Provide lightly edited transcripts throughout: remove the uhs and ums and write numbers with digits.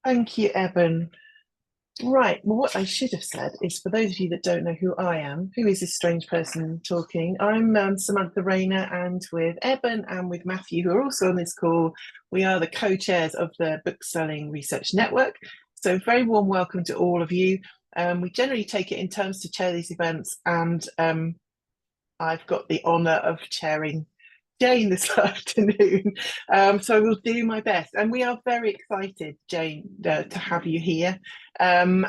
Thank you, Eben. Right, well, what I should have said is for those of you that don't know who I am, who is this strange person talking? I'm Samantha Rayner, and with Eben and with Matthew, who are also on this call, we are the co-chairs of the Bookselling Research Network. So, very warm welcome to all of you. We generally take it in turns to chair these events, and I've got the honour of chairing Jane this afternoon. So I will do my best. And we are very excited, Jane, to have you here. And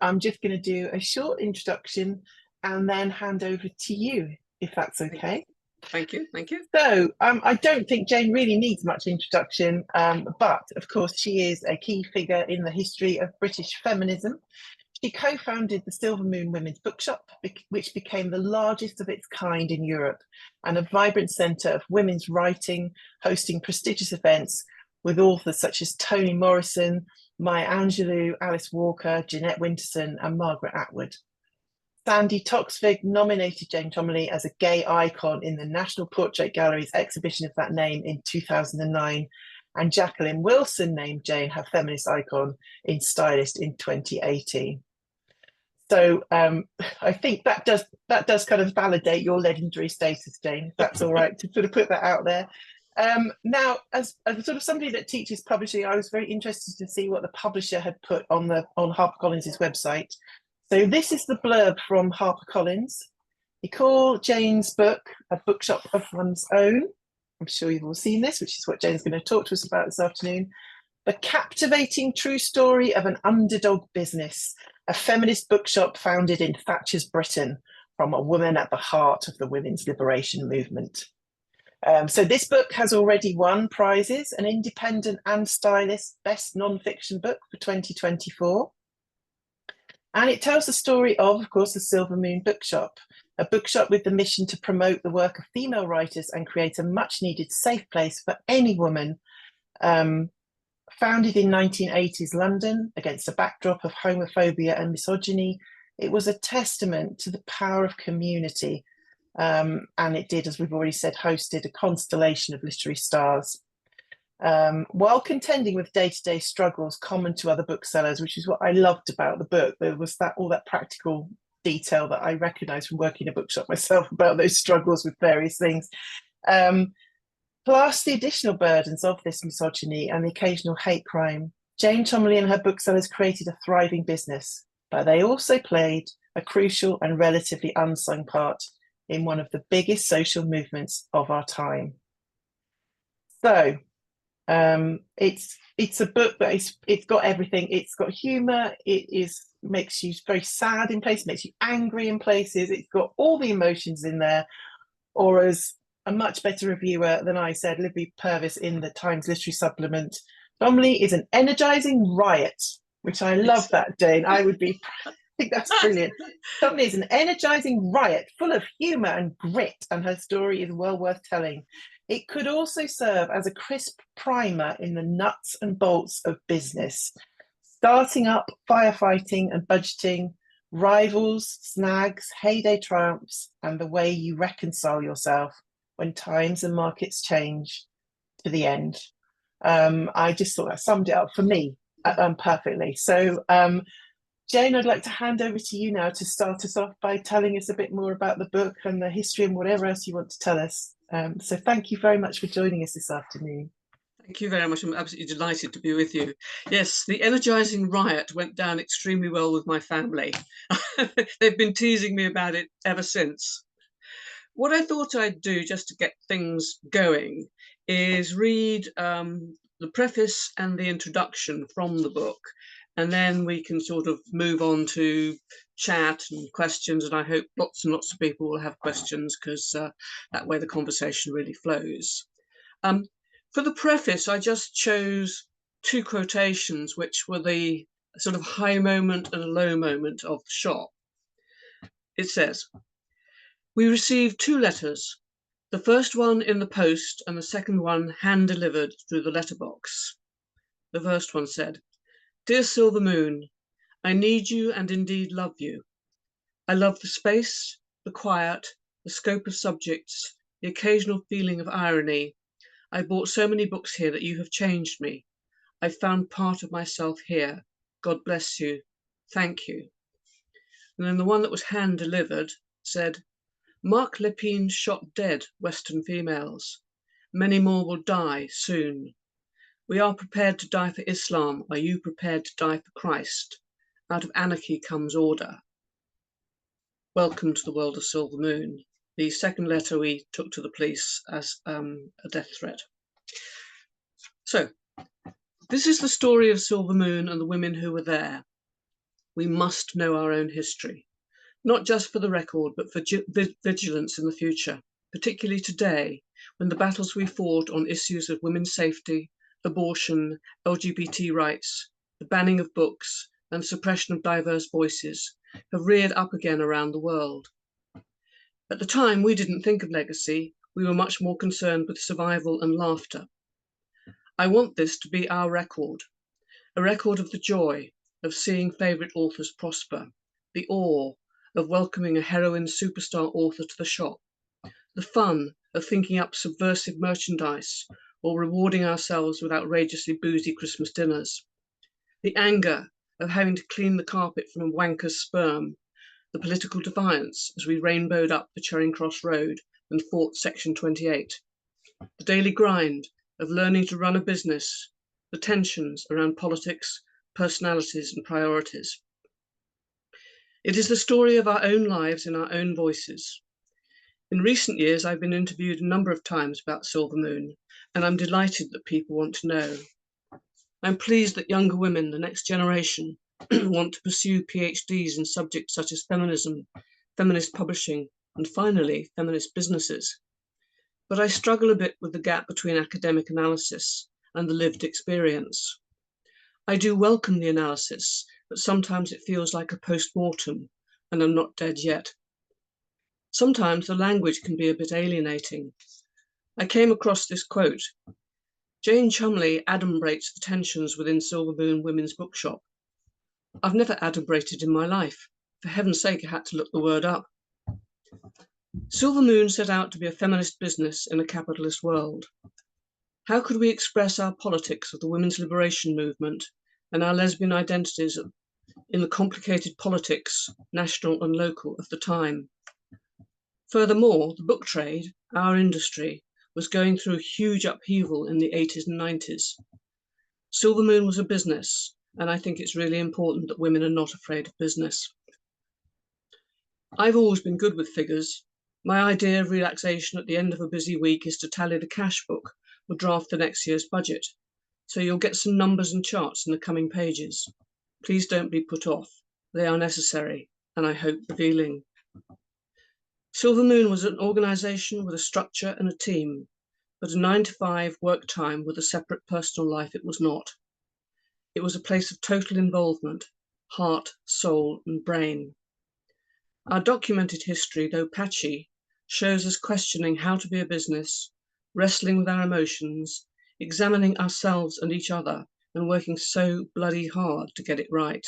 I'm just going to do a short introduction and then hand over to you, if that's okay. Thank you. Thank you. So I don't think Jane really needs much introduction, but of course she is a key figure in the history of British feminism. She co-founded the Silver Moon Women's Bookshop, which became the largest of its kind in Europe and a vibrant centre of women's writing, hosting prestigious events with authors such as Toni Morrison, Maya Angelou, Alice Walker, Jeanette Winterson, and Margaret Atwood. Sandy Toksvig nominated Jane Cholmeley as a gay icon in the National Portrait Gallery's exhibition of that name in 2009, and Jacqueline Wilson named Jane her feminist icon in Stylist in 2018. So I think that does kind of validate your legendary status, Jane, if that's all right, to sort of put that out there. Now, as sort of somebody that teaches publishing, I was very interested to see what the publisher had put on HarperCollins's website. So this is the blurb from HarperCollins. They call Jane's book A Bookshop of One's Own. I'm sure you've all seen this, which is what Jane's going to talk to us about this afternoon. The captivating true story of an underdog business, a feminist bookshop founded in Thatcher's Britain from a woman at the heart of the women's liberation movement. So this book has already won prizes, an Independent and Stylist Best Non-Fiction Book for 2024. And it tells the story of course, the Silver Moon Bookshop, a bookshop with the mission to promote the work of female writers and create a much-needed safe place for any woman. Founded in 1980s London against a backdrop of homophobia and misogyny, it was a testament to the power of community. And it did, as we've already said, hosted a constellation of literary stars. While contending with day-to-day struggles common to other booksellers, which is what I loved about the book. There was all that practical detail that I recognised from working in a bookshop myself about those struggles with various things. Plus the additional burdens of this misogyny and the occasional hate crime, Jane Cholmeley and her booksellers created a thriving business, but they also played a crucial and relatively unsung part in one of the biggest social movements of our time. So it's a book that it's got everything. It's got humour. Makes you very sad in places, makes you angry in places. It's got all the emotions in there, or as a much better reviewer than I said, Libby Purvis in the Times Literary Supplement, Cholmeley is an energising riot, which I love that, Jane. I think that's brilliant. Cholmeley is an energising riot full of humour and grit, and her story is well worth telling. It could also serve as a crisp primer in the nuts and bolts of business. Starting up, firefighting and budgeting, rivals, snags, heyday triumphs, and the way you reconcile yourself when times and markets change to the end. I just thought that summed it up for me perfectly. So Jane, I'd like to hand over to you now to start us off by telling us a bit more about the book and the history and whatever else you want to tell us. So thank you very much for joining us this afternoon. Thank you very much. I'm absolutely delighted to be with you. Yes, the energising riot went down extremely well with my family. They've been teasing me about it ever since. What I thought I'd do just to get things going is read the preface and the introduction from the book, and then we can sort of move on to chat and questions, and I hope lots and lots of people will have questions, because that way the conversation really flows. For the preface, I just chose two quotations which were the sort of high moment and a low moment of the shop. It says, "We received 2 letters, the first one in the post and the second one hand-delivered through the letterbox. The first one said, 'Dear Silver Moon, I need you and indeed love you. I love the space, the quiet, the scope of subjects, the occasional feeling of irony. I bought so many books here that you have changed me. I found part of myself here. God bless you. Thank you. And then the one that was hand-delivered said, Mark Lepine shot dead Western females. Many more will die soon. We are prepared to die for Islam. Are you prepared to die for Christ? Out of anarchy comes order. Welcome to the world of Silver Moon. The second letter we took to the police as a death threat. So, this is the story of Silver Moon and the women who were there. We must know our own history, not just for the record, but for vigilance in the future, particularly today, when the battles we fought on issues of women's safety, abortion, LGBT rights, the banning of books, and suppression of diverse voices have reared up again around the world. At the time, we didn't think of legacy. We were much more concerned with survival and laughter. I want this to be our record, a record of the joy of seeing favourite authors prosper, the awe of welcoming a heroine superstar author to the shop, the fun of thinking up subversive merchandise or rewarding ourselves with outrageously boozy Christmas dinners, the anger of having to clean the carpet from a wanker's sperm, the political defiance as we rainbowed up the Charing Cross Road and fought Section 28, the daily grind of learning to run a business, the tensions around politics, personalities and priorities. It is the story of our own lives in our own voices. In recent years, I've been interviewed a number of times about Silver Moon, and I'm delighted that people want to know. I'm pleased that younger women, the next generation, want to pursue PhDs in subjects such as feminism, feminist publishing, and finally, feminist businesses. But I struggle a bit with the gap between academic analysis and the lived experience. I do welcome the analysis, but sometimes it feels like a post-mortem, and I'm not dead yet. Sometimes the language can be a bit alienating. I came across this quote, Jane Cholmeley adumbrates the tensions within Silver Moon Women's Bookshop. I've never adumbrated in my life. For heaven's sake, I had to look the word up. Silver Moon set out to be a feminist business in a capitalist world. How could we express our politics of the women's liberation movement and our lesbian identities in the complicated politics, national and local, of the time? Furthermore, the book trade, our industry, was going through huge upheaval in the 80s and 90s. Silver Moon was a business, and I think it's really important that women are not afraid of business. I've always been good with figures. My idea of relaxation at the end of a busy week is to tally the cash book or draft the next year's budget. So you'll get some numbers and charts in the coming pages. Please don't be put off. They are necessary, and I hope revealing. Silver Moon was an organisation with a structure and a team, but a 9-to-5 work time with a separate personal life it was not. It was a place of total involvement, heart, soul and brain. Our documented history, though patchy, shows us questioning how to be a business, wrestling with our emotions, examining ourselves and each other, and working so bloody hard to get it right.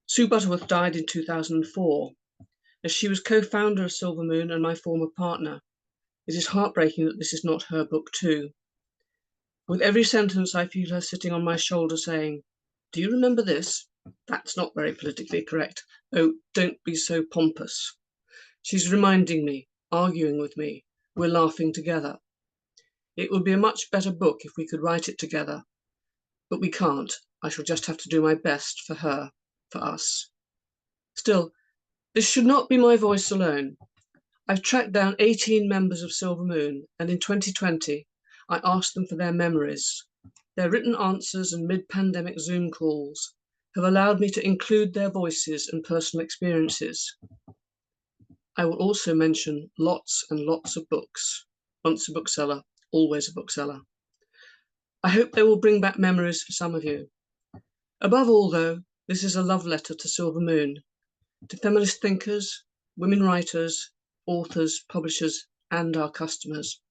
Sue Butterworth died in 2004. As she was co-founder of Silver Moon and my former partner, it is heartbreaking that this is not her book too. With every sentence, I feel her sitting on my shoulder saying, do you remember this? That's not very politically correct. Oh, don't be so pompous. She's reminding me, arguing with me, we're laughing together. It would be a much better book if we could write it together, but we can't. I shall just have to do my best for her, for us. Still, this should not be my voice alone. I've tracked down 18 members of Silver Moon, and in 2020, I asked them for their memories. Their written answers and mid-pandemic Zoom calls have allowed me to include their voices and personal experiences. I will also mention lots and lots of books. Once a bookseller, always a bookseller. I hope they will bring back memories for some of you. Above all, though, this is a love letter to Silver Moon, to feminist thinkers, women writers, authors, publishers, and our customers.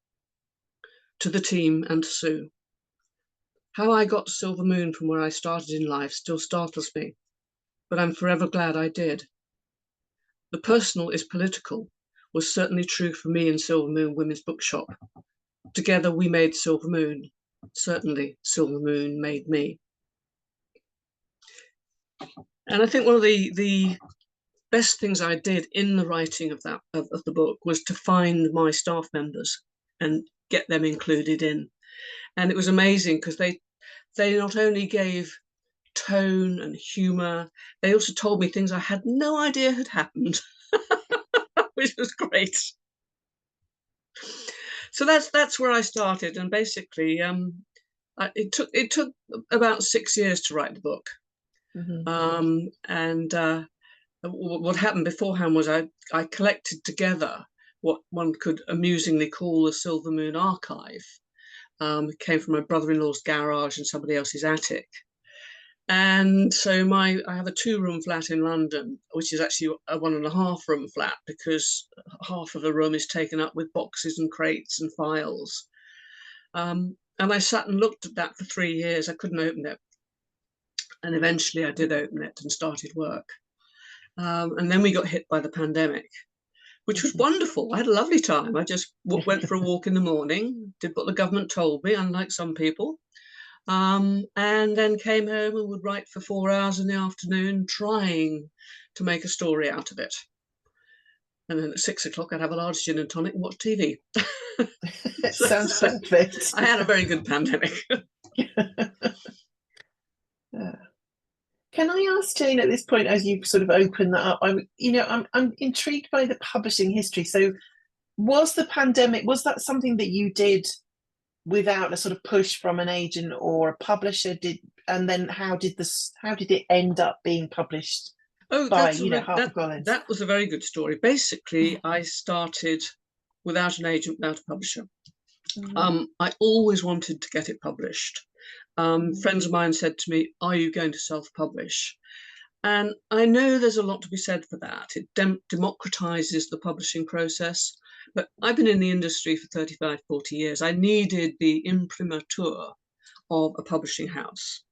To the team and to Sue. How I got to Silver Moon from where I started in life still startles me, but I'm forever glad I did. The personal is political was certainly true for me and Silver Moon Women's Bookshop. Together we made Silver Moon. certainly Silver Moon made me. And I think one of the best things I did in the writing of the book was to find my staff members and get them included in. And it was amazing because they not only gave tone and humour, they also told me things I had no idea had happened, which was great. So that's where I started, and basically it took about 6 years to write the book. And what happened beforehand was I collected together what one could amusingly call the Silver Moon archive. It came from my brother-in-law's garage and somebody else's attic. And so I have a 2-room flat in London, which is actually a 1.5-room flat because half of the room is taken up with boxes and crates and files. And I sat and looked at that for 3 years. I couldn't open it. And eventually I did open it and started work. And then we got hit by the pandemic, which was wonderful. I had a lovely time. I just went for a walk in the morning, did what the government told me, unlike some people, and then came home and would write for 4 hours in the afternoon, trying to make a story out of it. And then at 6 o'clock, I'd have a large gin and tonic and watch TV. Sounds perfect. I had a very good pandemic. Can I ask, Jane, at this point, as you've sort of opened that up, I'm intrigued by the publishing history. So was the pandemic, was that something that you did without a sort of push from an agent or a publisher? And then how did it end up being published by HarperCollins? That was a very good story. Basically, I started without an agent, without a publisher. I always wanted to get it published. Friends of mine said to me, "Are you going to self-publish?" And I know there's a lot to be said for that. It democratizes the publishing process. But I've been in the industry for 35, 40 years. I needed the imprimatur of a publishing house.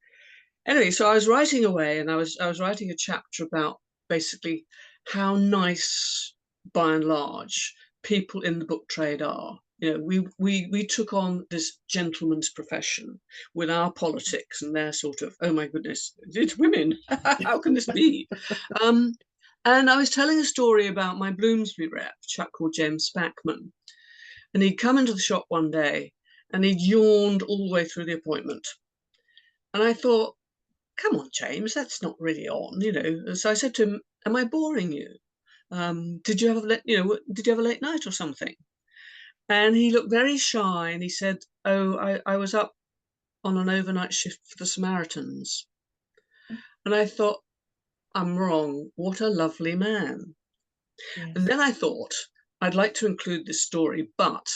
Anyway, so I was writing away, and I was writing a chapter about basically how nice, by and large, people in the book trade are. We took on this gentleman's profession with our politics and their sort of, oh my goodness, it's women. How can this be? And I was telling a story about my Bloomsbury rep, a chap called James Spackman. And he'd come into the shop one day and he'd yawned all the way through the appointment. And I thought, come on, James, that's not really on, And so I said to him, am I boring you? Did you have a late night or something? And he looked very shy and he said, oh, I was up on an overnight shift for the Samaritans. And I thought, I'm wrong. What a lovely man. Yes. And then I thought, I'd like to include this story, but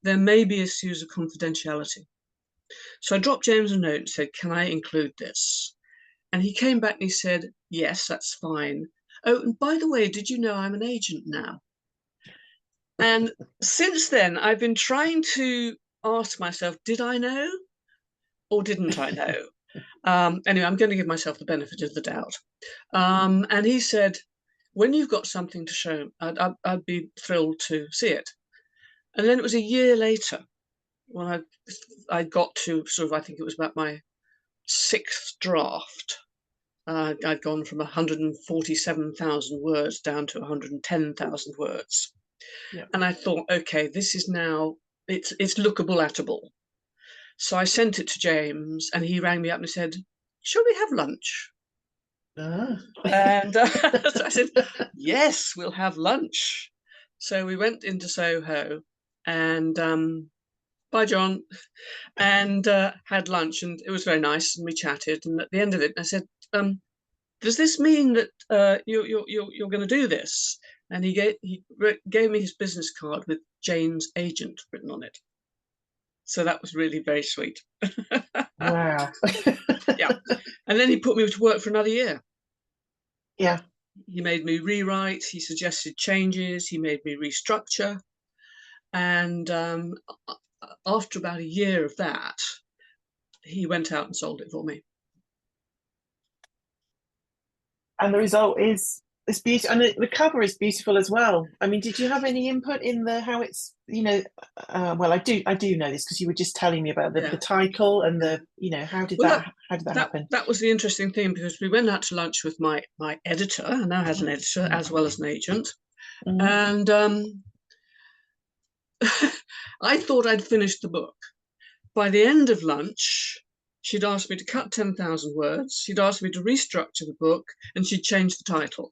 there may be issues of confidentiality. So I dropped James a note and said, can I include this? And he came back and he said, yes, that's fine. Oh, and by the way, did you know I'm an agent now? And since then, I've been trying to ask myself, did I know or didn't I know? Anyway, I'm going to give myself the benefit of the doubt. And he said, when you've got something to show, I'd be thrilled to see it. And then it was a year later when I got to I think it was about my 6th draft. I'd gone from 147,000 words down to 110,000 words. Yep. And I thought, okay, this is now, it's lookable atable. So I sent it to James and he rang me up and said, shall we have lunch? And so I said, yes, we'll have lunch. So we went into Soho and bye, John, and had lunch, and it was very nice, and we chatted. And at the end of it, I said, does this mean that you're going to do this? And he gave me his business card with Jane's agent written on it. So that was really very sweet. Wow. Yeah. And then he put me to work for another year. Yeah. He made me rewrite. He suggested changes. He made me restructure. And after about a year of that, he went out and sold it for me. And the result is It's beautiful, and the cover is beautiful as well. I mean, did you have any input in the how it's, well, I do know this because you were just telling me about the title and the, how did Well, that happen? That was the interesting thing, because we went out to lunch with my editor, and now has an editor as well as an agent. And I thought I'd finished the book. By the end of lunch, she'd asked me to cut 10,000 words. She'd asked me to restructure the book, and she'd changed the title.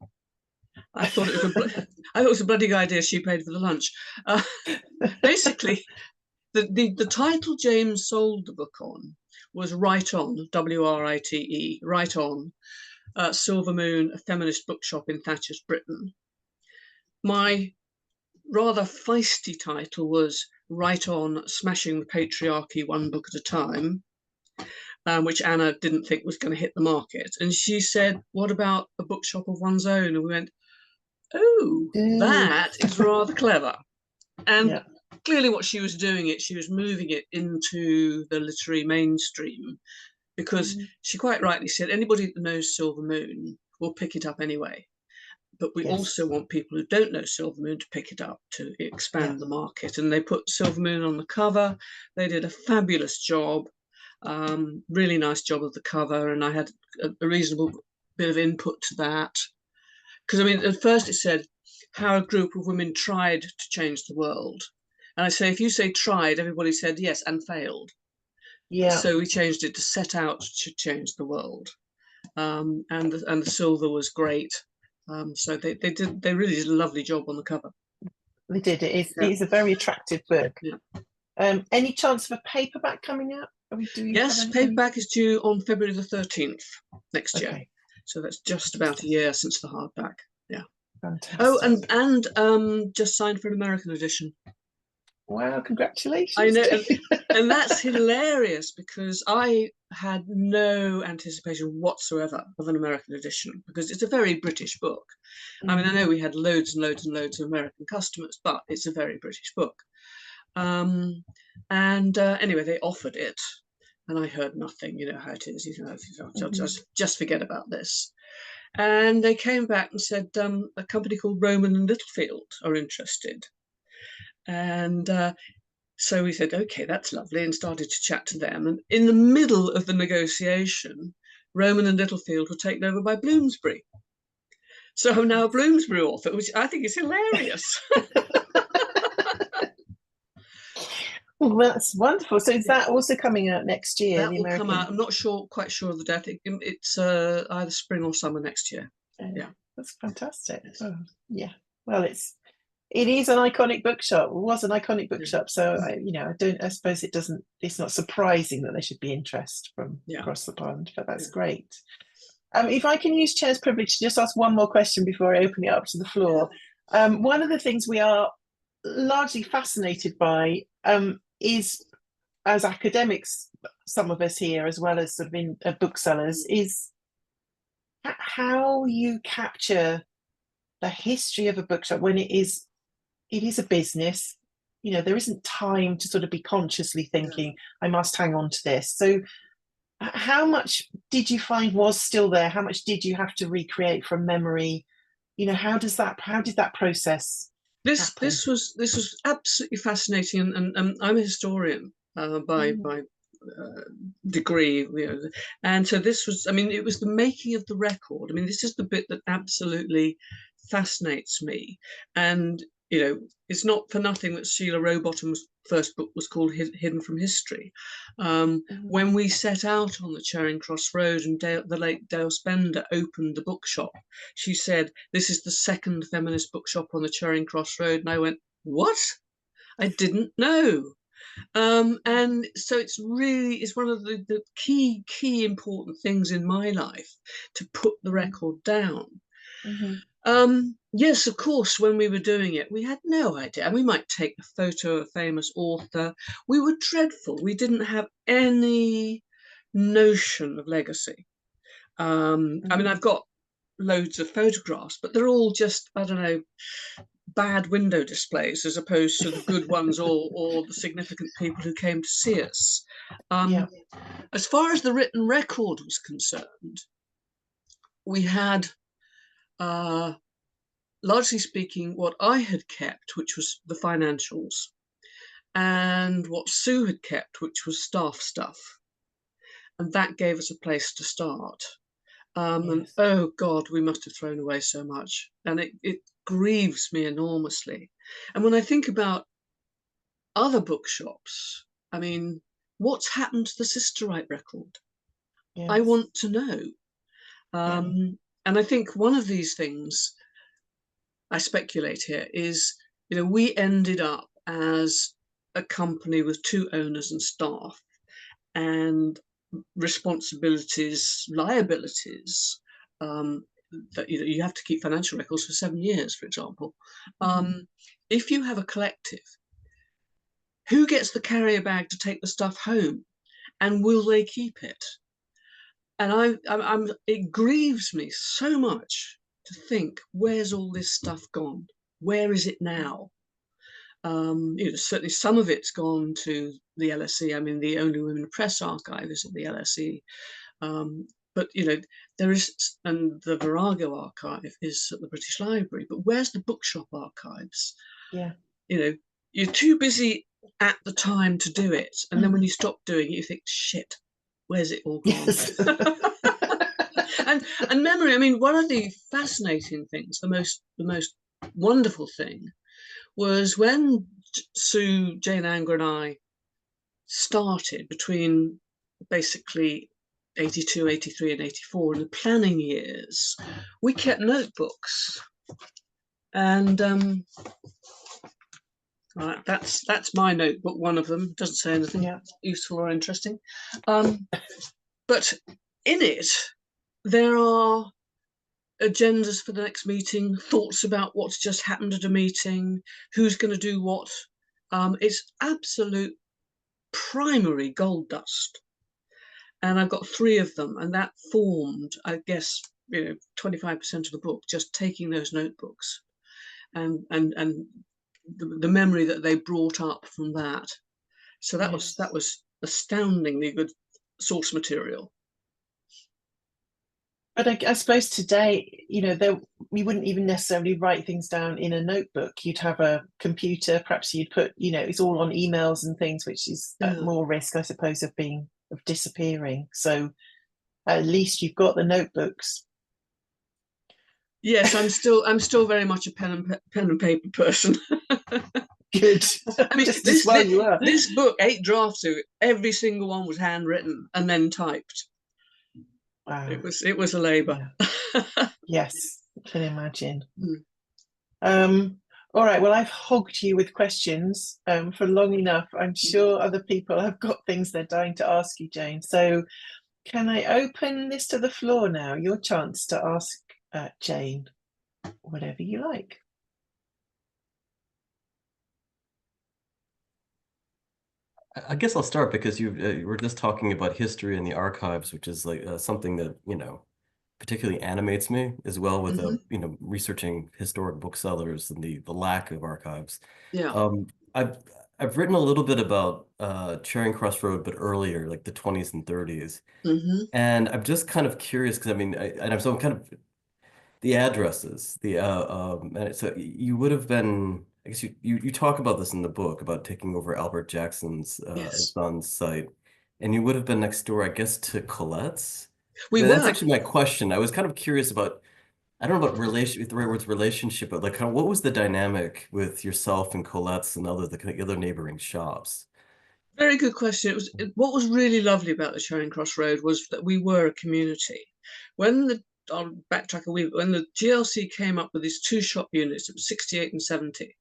I thought it was a bloody good idea she paid for the lunch. Basically, the title James sold the book on was Right On, W-R-I-T-E, Right On, Silver Moon, a feminist bookshop in Thatcherite-Britain. My rather feisty title was Right On, Smashing the Patriarchy One Book at a Time, which Anna didn't think was going to hit the market. And she said, what about a bookshop of one's own? And we went, oh, that is rather clever. And clearly what she was doing, she was moving it into the literary mainstream, because she quite rightly said anybody that knows Silver Moon will pick it up anyway. But we also want people who don't know Silver Moon to pick it up, to expand the market. And they put Silver Moon on the cover. They did a fabulous job, really nice job of the cover. And I had a reasonable bit of input to that. Because, I mean, at first it said how a group of women tried to change the world. And I say, if you say tried, everybody said yes and failed. Yeah. So we changed it to set out to change the world. And the silver was great. So they really did a lovely job on the cover. They did. It is a very attractive book. Yeah. Any chance of a paperback coming out? Yes, paperback is due on February the 13th next year. So that's just about a year since the hardback. Yeah. Fantastic. Oh, and just signed for an American edition. Wow, congratulations. I know, and that's hilarious, because I had no anticipation whatsoever of an American edition, because it's a very British book. I mean, I know we had loads and loads and loads of American customers, but it's a very British book. Anyway, they offered it, and I heard nothing. You know how it is. Just forget about this. And they came back and said a company called Rowman and Littlefield are interested. And so we said, okay, that's lovely, and started to chat to them. And in the middle of the negotiation, Rowman and Littlefield were taken over by Bloomsbury. So I'm now a Bloomsbury author, which I think is hilarious. Well, that's wonderful. So is that also coming out next year? That will come out. I'm not quite sure of the date. It's either spring or summer next year. Yeah, that's fantastic. Oh, yeah. Well, it is an iconic bookshop. It was an iconic bookshop. So I suppose it's not surprising that there should be interest from across the pond. But that's great. If I can use chair's privilege to just ask one more question before I open it up to the floor. One of the things we are largely fascinated by is, as academics, some of us here, as well as sort of in booksellers, is how you capture the history of a bookshop when it is a business. There isn't time to sort of be consciously thinking, I must hang on to this. So how much did you find was still there? How much did you have to recreate from memory? How did that process happen? This was absolutely fascinating, and I'm a historian by degree, and so this was, I mean, it was the making of the record. I mean, this is the bit that absolutely fascinates me. And it's not for nothing that Sheila Rowbottom's first book was called Hidden from History. When we set out on the Charing Cross Road and the late Dale Spender opened the bookshop, she said, this is the second feminist bookshop on the Charing Cross Road. And I went, what? I didn't know. And so it's one of the key important things in my life to put the record down. Yes, of course, when we were doing it, we had no idea. And we might take a photo of a famous author. We were dreadful. We didn't have any notion of legacy. I mean, I've got loads of photographs, but they're all just, I don't know, bad window displays as opposed to the good ones or the significant people who came to see us. As far as the written record was concerned, we had largely speaking, what I had kept, which was the financials, and what Sue had kept, which was staff stuff. And that gave us a place to start. And Yes. oh God, we must have thrown away so much. And it grieves me enormously. And when I think about other bookshops, I mean, what's happened to the Sisterite record? I Yes. want to know. Yeah. And I think one of these things, I speculate here, is, we ended up as a company with 2 owners and staff, and responsibilities, liabilities, that you have to keep financial records for 7 years, for example. If you have a collective, who gets the carrier bag to take the stuff home, and will they keep it? And it grieves me so much to think, where's all this stuff gone? Where is it now? Certainly some of it's gone to the LSE. I mean, the Only Women Press archive is at the LSE. But there is, and the Virago archive is at the British Library. But where's the bookshop archives? Yeah. You're too busy at the time to do it, and then when you stop doing it, you think, shit, where's it all gone? Yes. and memory. I mean, one of the fascinating things, the most wonderful thing, was when Sue, Jane Anger, and I started between basically 82, 83, and 84 in the planning years. We kept notebooks, and right, that's my notebook. One of them doesn't say anything useful or interesting, but in it there are agendas for the next meeting, thoughts about what's just happened at a meeting, who's going to do what. It's absolute primary gold dust, and I've got 3 of them, and that formed, I guess, 25% of the book, just taking those notebooks and the memory that they brought up from that. So that was astoundingly good source material. But I suppose today, we wouldn't even necessarily write things down in a notebook. You'd have a computer, perhaps you'd put, it's all on emails and things, which is at more risk, I suppose, of disappearing. So at least you've got the notebooks. Yes, I'm still very much a pen and paper person. Good. I mean, just as well you are. This book, 8 drafts to it, every single one was handwritten and then typed. Wow. It was a labour. Yeah. Yes, I can imagine. All right, well, I've hogged you with questions for long enough. I'm sure other people have got things they're dying to ask you, Jane. So can I open this to the floor now? Your chance to ask Jane whatever you like. I guess I'll start because you were just talking about history and the archives, which is like something that, particularly animates me as well with, researching historic booksellers and the lack of archives. Yeah. I've written a little bit about Charing Cross Road, but earlier, like the 20s and 30s. And I'm just kind of curious because I'm kind of the addresses, and so you would have been, I guess you talk about this in the book about taking over Albert Jackson's son's site, and you would have been next door, I guess, to Colette's. That's actually my question. I was kind of curious about, I don't know about relation, if the right word's relationship, but like kind of what was the dynamic with yourself and Colette's and the other neighboring shops? Very good question. What was really lovely about the Charing Cross Road was that we were a community. I'll backtrack a wee bit. When the GLC came up with these 2 shop units, it was 68 and 70.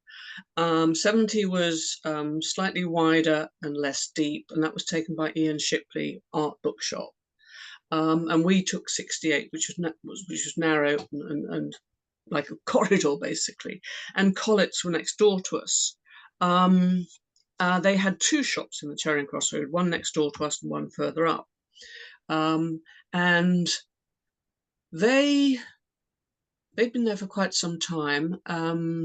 70 was slightly wider and less deep, and that was taken by Ian Shipley Art Bookshop. And we took 68, which was narrow and like a corridor basically. And Collett's were next door to us. They had 2 shops in the Charing Cross Road, one next door to us and one further up. And they'd been there for quite some time.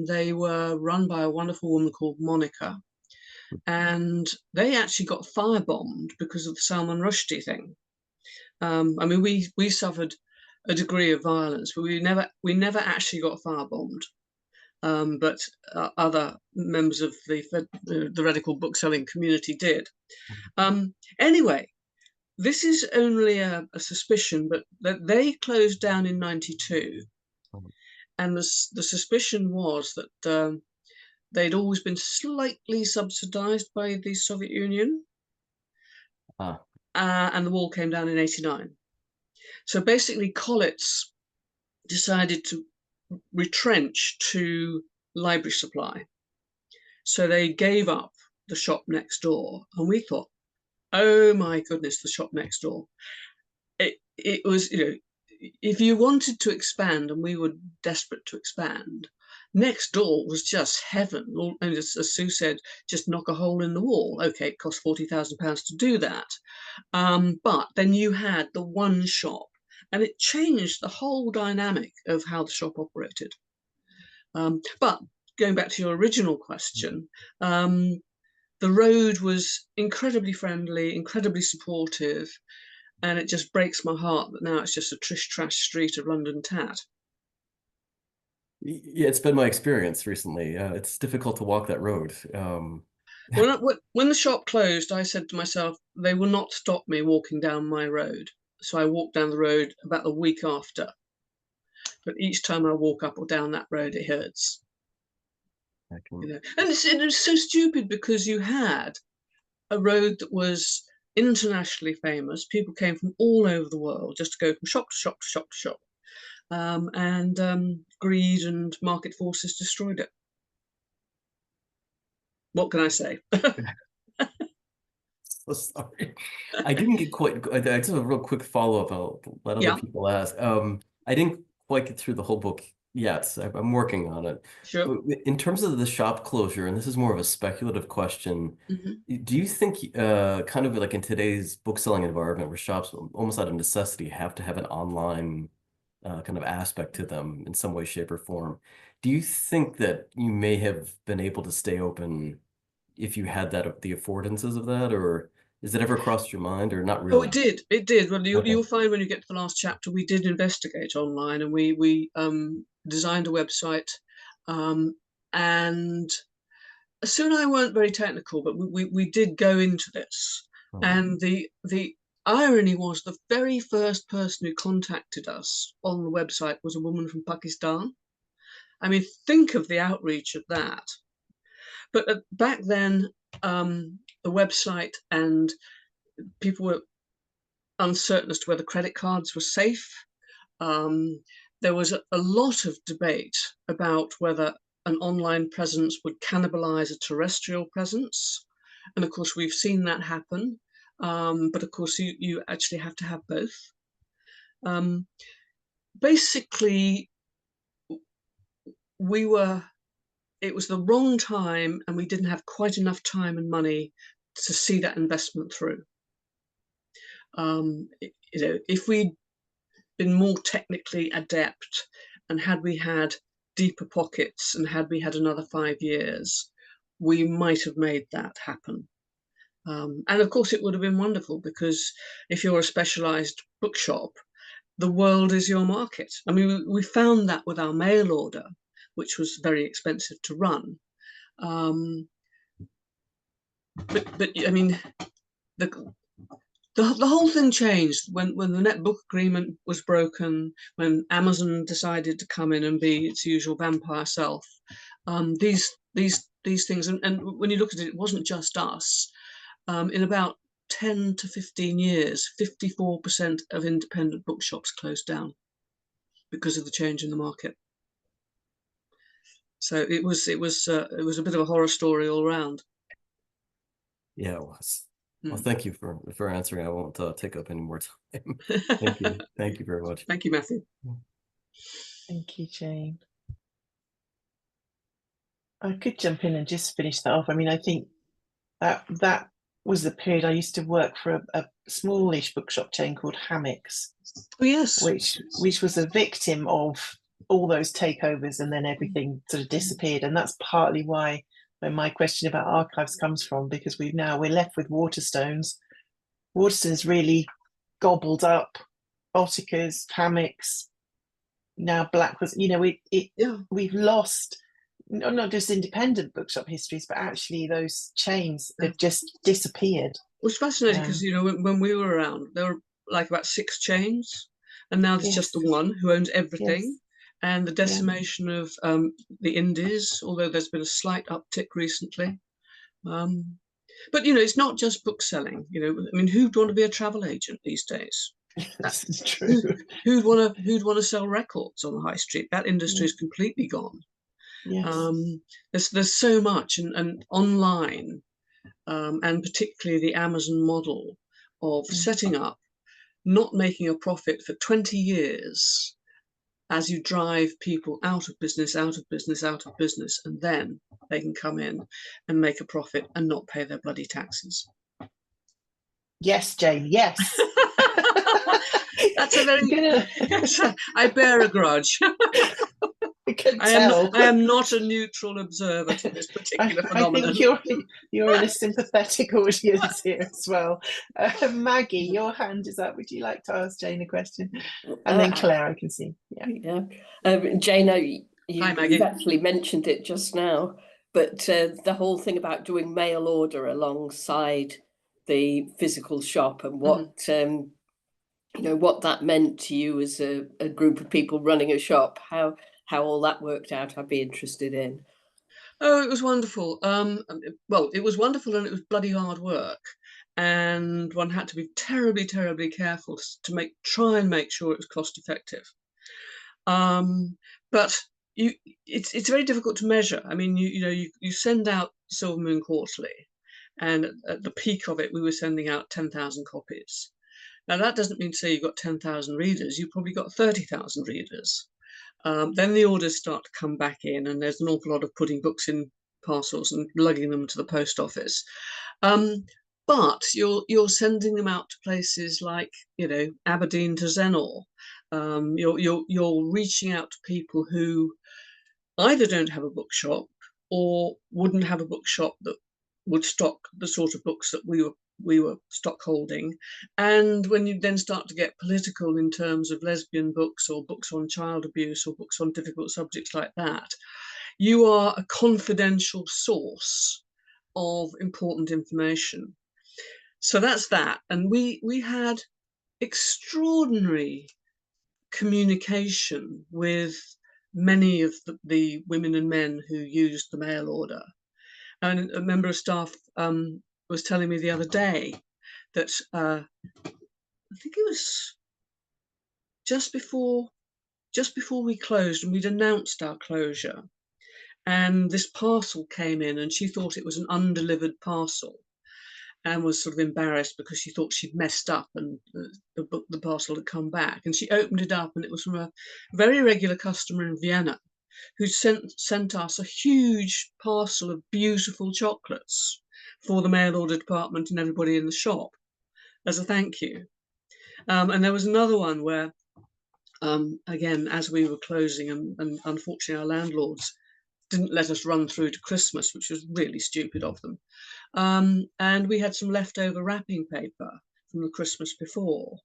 They were run by a wonderful woman called Monica, and they actually got firebombed because of the Salman Rushdie thing. I mean, we suffered a degree of violence, but we never actually got firebombed. but other members of the radical bookselling community did. Anyway, this is only a suspicion, but that they closed down in '92, and the suspicion was that they'd always been slightly subsidized by the Soviet Union, and the wall came down in '89. So basically, Collets decided to retrench to library supply. So they gave up the shop next door, and we thought, oh my goodness, the shop next door. It was, you know, if you wanted to expand, and we were desperate to expand, next door was just heaven. And as Sue said, just knock a hole in the wall. Okay, it cost £40,000 to do that. But then you had the one shop, and it changed the whole dynamic of how the shop operated. But going back to your original question, the road was incredibly friendly, incredibly supportive, and it just breaks my heart that now it's just a trish-trash street of London tat. Yeah, it's been my experience recently. It's difficult to walk that road. When the shop closed, I said to myself, they will not stop me walking down my road. So I walked down the road about the week after. But each time I walk up or down that road, it hurts. You know? And it was so stupid, because you had a road that was internationally famous. People came from all over the world just to go from shop to shop to shop to shop. And greed and market forces destroyed it. What can I say? So sorry. I didn't get quite, I just have a real quick follow-up. I'll let other people ask. I didn't quite get through the whole book yet. I'm working on it. Sure. But in terms of the shop closure, and this is more of a speculative question, do you think kind of like in today's bookselling environment where shops almost out of necessity have to have an online kind of aspect to them in some way, shape, or form, do you think that you may have been able to stay open if you had that, the affordances of that, or has it ever crossed your mind, or not really? Oh, it did. Well, you'll find when you get to the last chapter, we did investigate online, and we designed a website, and Sue and I weren't very technical, but we did go into this. And the irony was, the very first person who contacted us on the website was a woman from Pakistan. I mean, think of the outreach of that. But back then, the website, and people were uncertain as to whether credit cards were safe. There was a lot of debate about whether an online presence would cannibalize a terrestrial presence. And of course, we've seen that happen. But of course, you actually have to have both. Basically, it was the wrong time, and we didn't have quite enough time and money to see that investment through. You know, if we'd been more technically adept, and had we had deeper pockets, and had we had another 5 years, we might have made that happen. And of course, it would have been wonderful, because if you're a specialized bookshop, the world is your market. I mean, we found that with our mail order, which was very expensive to run. But I mean, the whole thing changed when the net book agreement was broken, when Amazon decided to come in and be its usual vampire self. These things, and when you look at it, it wasn't just us. In about 10 to 15 years, 54% of independent bookshops closed down because of the change in the market. So it was a bit of a horror story all around. Yeah, it was. Well, thank you for answering. I won't take up any more time. Thank you. Thank you very much. Thank you, Matthew. Thank you, Jane. I could jump in and just finish that off. I mean, I think that was the period I used to work for a smallish bookshop chain called Hammocks. Oh, yes. Which was a victim of all those takeovers, and then everything sort of disappeared. And that's partly why my question about archives comes from, because we're left with Waterstones. Waterstones really gobbled up Boticas, Hammocks, now Blackwoods. You know, we've lost not just independent bookshop histories, but actually those chains have just disappeared. It was fascinating because, you know, when we were around, there were like about 6 chains, and now there's just the one who owns everything. Yes. And the decimation of the indies, although there's been a slight uptick recently. But, you know, it's not just bookselling. You know, I mean, who'd want to be a travel agent these days? This is true. Who'd want to sell records on the high street? That industry is completely gone. Yes. There's so much, and online, and particularly the Amazon model of setting up, not making a profit for 20 years as you drive people out of business, and then they can come in and make a profit and not pay their bloody taxes. Yes, Jane, yes. That's a very... I bear a grudge. I am not a neutral observer to this particular phenomenon. I think you're in a sympathetic audience here as well. Maggie, your hand is up. Would you like to ask Jane a question? And then Claire, I can see. Jane, Hi, you've actually mentioned it just now, but the whole thing about doing mail order alongside the physical shop and what you know, what that meant to you as a group of people running a shop, how all that worked out, I'd be interested in. Oh, it was wonderful. Well, it was wonderful, and it was bloody hard work, and one had to be terribly, terribly careful to try and make sure it was cost effective. But it's very difficult to measure. I mean, you send out Silver Moon Quarterly, and at the peak of it, we were sending out 10,000 copies. Now, that doesn't mean to say you've got 10,000 readers. You've probably got 30,000 readers. Then the orders start to come back in, and there's an awful lot of putting books in parcels and lugging them to the post office. But you're sending them out to places like, you know, Aberdeen to Zennor. You're reaching out to people who either don't have a bookshop or wouldn't have a bookshop that would stock the sort of books that we were stock holding. And when you then start to get political in terms of lesbian books or books on child abuse or books on difficult subjects like that, you are a confidential source of important information. So that's that. And we had extraordinary communication with many of the women and men who used the mail order. And a member of staff was telling me the other day that I think it was just before we closed, and we'd announced our closure, and this parcel came in, and she thought it was an undelivered parcel and was sort of embarrassed because she thought she'd messed up and the parcel had come back. And she opened it up, and it was from a very regular customer in Vienna who sent us a huge parcel of beautiful chocolates for the mail order department and everybody in the shop as a thank you. And there was another one where, again, as we were closing, and unfortunately our landlords didn't let us run through to Christmas, which was really stupid of them. And we had some leftover wrapping paper from the Christmas before.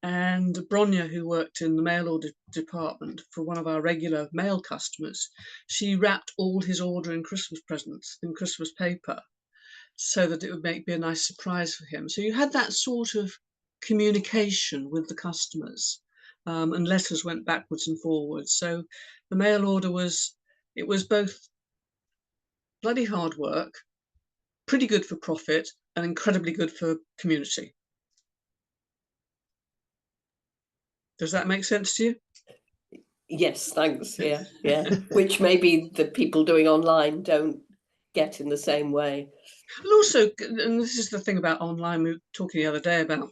And Bronya, who worked in the mail order department for one of our regular mail customers, she wrapped all his order in Christmas presents in Christmas paper so that it would be a nice surprise for him. So you had that sort of communication with the customers, and letters went backwards and forwards. So the mail order was both bloody hard work, pretty good for profit, and incredibly good for community. Does that make sense to you? Yes, thanks. Yeah. Which maybe the people doing online don't get in the same way. And also, and this is the thing about online, we were talking the other day about,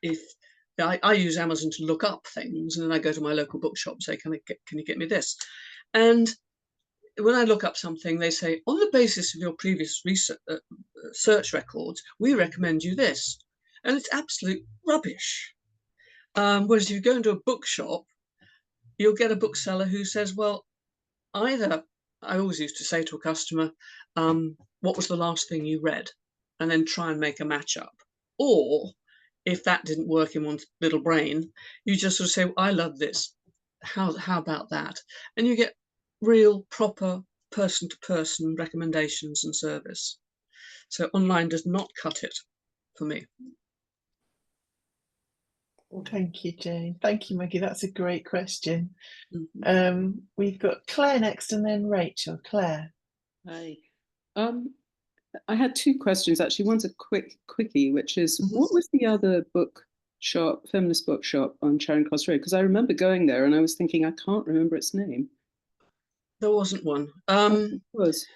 if I use Amazon to look up things, and then I go to my local bookshop and say, can you get me this? And when I look up something, they say, on the basis of your previous research, search records, we recommend you this. And it's absolute rubbish. Whereas if you go into a bookshop, you'll get a bookseller who says, well, either, I always used to say to a customer, what was the last thing you read? And then try and make a match up. Or if that didn't work in one's little brain, you just sort of say, well, I love this. How about that? And you get real proper person-to-person recommendations and service. So online does not cut it for me. Thank you, Jane. Thank you, Maggie. That's a great question. We've got Claire next and then Rachel. Claire. Hi. I had two questions actually. One's a quickie, which is what was the other bookshop, feminist bookshop on Charing Cross Road? Because I remember going there and I was thinking I can't remember its name. There wasn't one. There was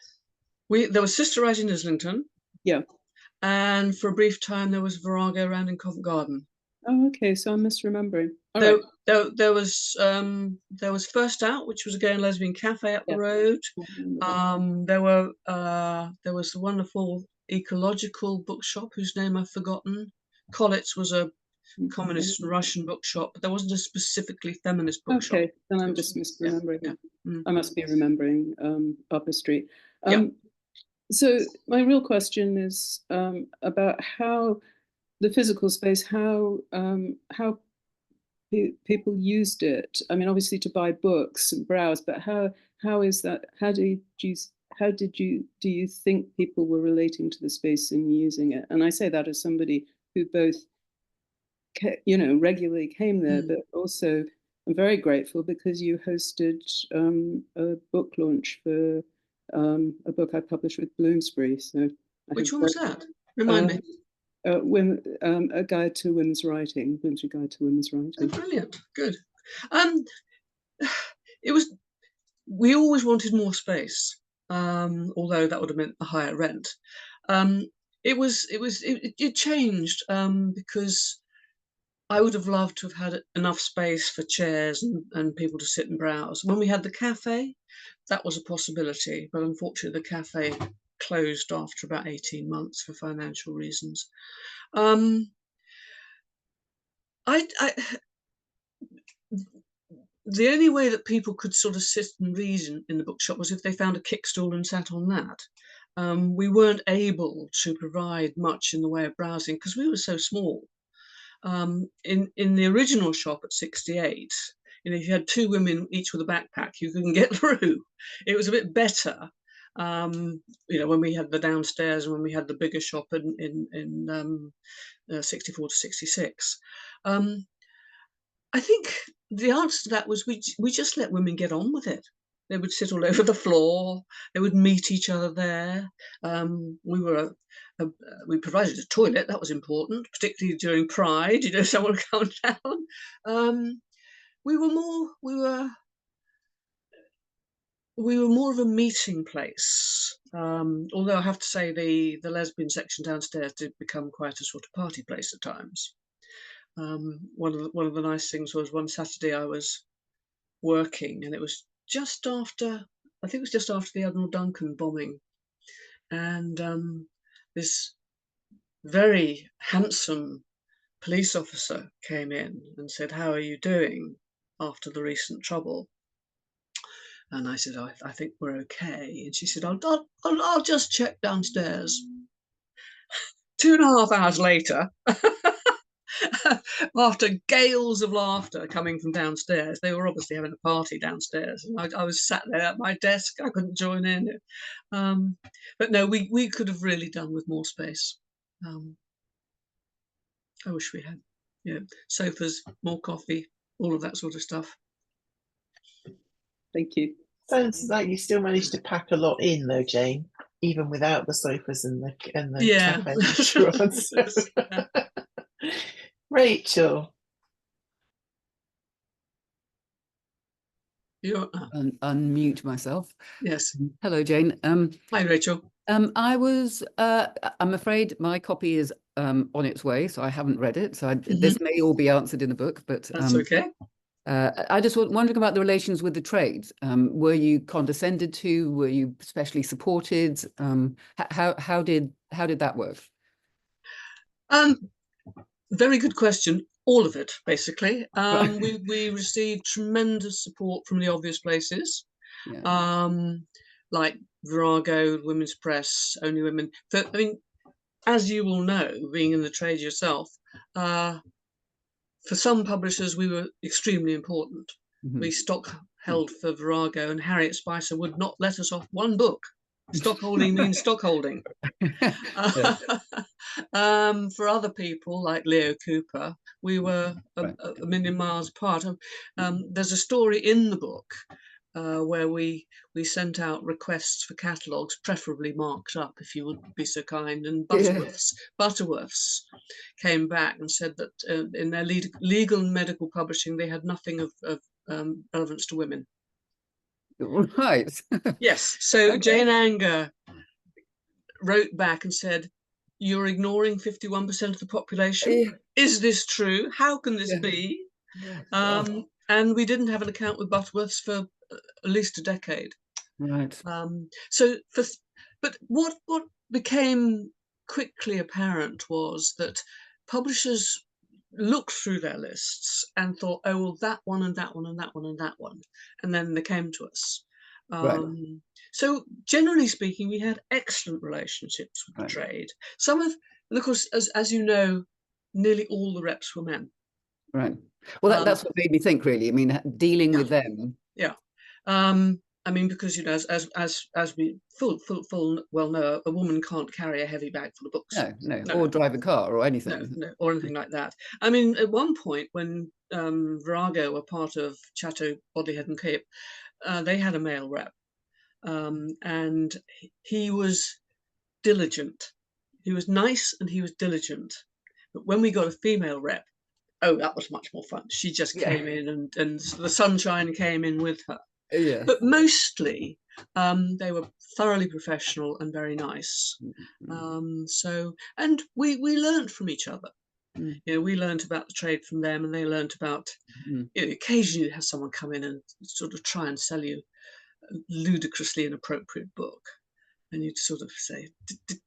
Sister Right in Islington. Yeah. And for a brief time there was Virago around in Covent Garden. Oh, okay. So I'm misremembering. There was First Out, which was a gay and lesbian cafe up the road. There was the wonderful ecological bookshop whose name I've forgotten. Collett's was a communist Russian bookshop, but there wasn't a specifically feminist bookshop. Okay, then I'm just misremembering. I must be remembering Upper Street. So my real question is about how the physical space, how people used it. I mean, obviously to buy books and browse, but how is that? How do you think people were relating to the space and using it? And I say that as somebody who both, regularly came there, but also I'm very grateful because you hosted a book launch for a book I published with Bloomsbury. So which one was that? Remind me. A Guide to Women's Writing, Bloomsbury Guide to Women's Writing. Oh, brilliant, good. We always wanted more space, although that would have meant a higher rent. It changed because I would have loved to have had enough space for chairs and people to sit and browse. When we had the cafe, that was a possibility, but unfortunately the cafe closed after about 18 months for financial reasons. The only way that people could sort of sit and read in the bookshop was if they found a kickstool and sat on that. We weren't able to provide much in the way of browsing because we were so small. In the original shop at 68, if you had two women each with a backpack, you couldn't get through. It was a bit better, when we had the downstairs and when we had the bigger shop in 64 to 66. I think the answer to that was we just let women get on with it. They would sit all over the floor. They would meet each other there. We provided a toilet. That was important, particularly during Pride. Someone would come down. We were more of a meeting place. Although I have to say the lesbian section downstairs did become quite a sort of party place at times. One of the nice things was one Saturday I was working and it was just after the Admiral Duncan bombing, and this very handsome police officer came in and said, "How are you doing after the recent trouble?" And I said, I think we're okay. And she said, I'll just check downstairs. 2.5 hours later, after gales of laughter coming from downstairs, they were obviously having a party downstairs, and I was sat there at my desk. I couldn't join in. But no, we could have really done with more space. I wish we had, sofas, more coffee, all of that sort of stuff. Thank you. Sounds like you still managed to pack a lot in, though, Jane, even without the sofas and the cafe restaurants. Rachel. Unmute myself. Yes. Hello, Jane. Hi, Rachel. I'm afraid my copy is on its way, so I haven't read it. So this may all be answered in the book, but that's okay. I just was wondering about the relations with the trades. Were you condescended to? Were you specially supported? How did that work? Very good question. All of it, basically. We received tremendous support from the obvious places, like Virago, Women's Press, Only Women. As you will know, being in the trade yourself, for some publishers we were extremely important. We stock held for Virago, and Harriet Spicer would not let us off one book. Stockholding means stockholding. For other people like Leo Cooper, we were a million miles apart. There's a story in the book where we sent out requests for catalogues, preferably marked up, if you would be so kind. And Butterworths came back and said that in their legal and medical publishing, they had nothing of relevance to women. Right. Yes. So Okay. Jane Anger wrote back and said, "You're ignoring 51% of the population. Is this true? How can this be?" And we didn't have an account with Butterworths for at least a decade. Right. But what became quickly apparent was that publishers looked through their lists and thought, oh, well, that one and that one and that one and that one, and then they came to us. So generally speaking, we had excellent relationships with the trade. And of course, as you know, nearly all the reps were men. Right. Well, that's what made me think, really. I mean, dealing with them. Yeah. I mean, because, you know, as we full well know, a woman can't carry a heavy bag full of books. No, or drive a car or anything. No, or anything like that. I mean, at one point when Virago were part of Chateau Bodleyhead and Cape, they had a male rep, and he was diligent. He was nice and he was diligent. But when we got a female rep, oh, that was much more fun. She just came in and the sunshine came in with her. Yeah. But mostly they were thoroughly professional and very nice. And we learned from each other. You know, we learned about the trade from them, and they learned about, you know, occasionally you have someone come in and sort of try and sell you a ludicrously inappropriate book. And you'd sort of say,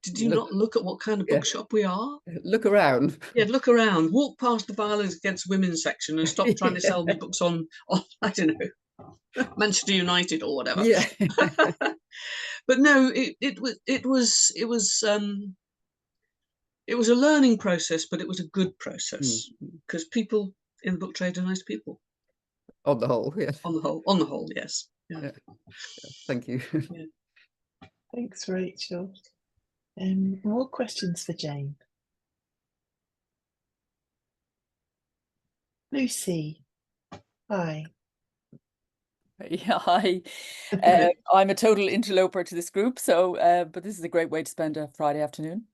did you not look at what kind of bookshop we are? Look around. Yeah, look around. Walk past the violence against women section and stop trying to sell me books on I don't know, Manchester United or whatever. Yeah. But no, it was a learning process, but it was a good process because people in the book trade are nice people. On the whole, yes. On the whole, yes. Yeah. Thank you. Yeah. Thanks, Rachel. More questions for Jane. Lucy, hi. Yeah, hi. I'm a total interloper to this group, so but this is a great way to spend a Friday afternoon.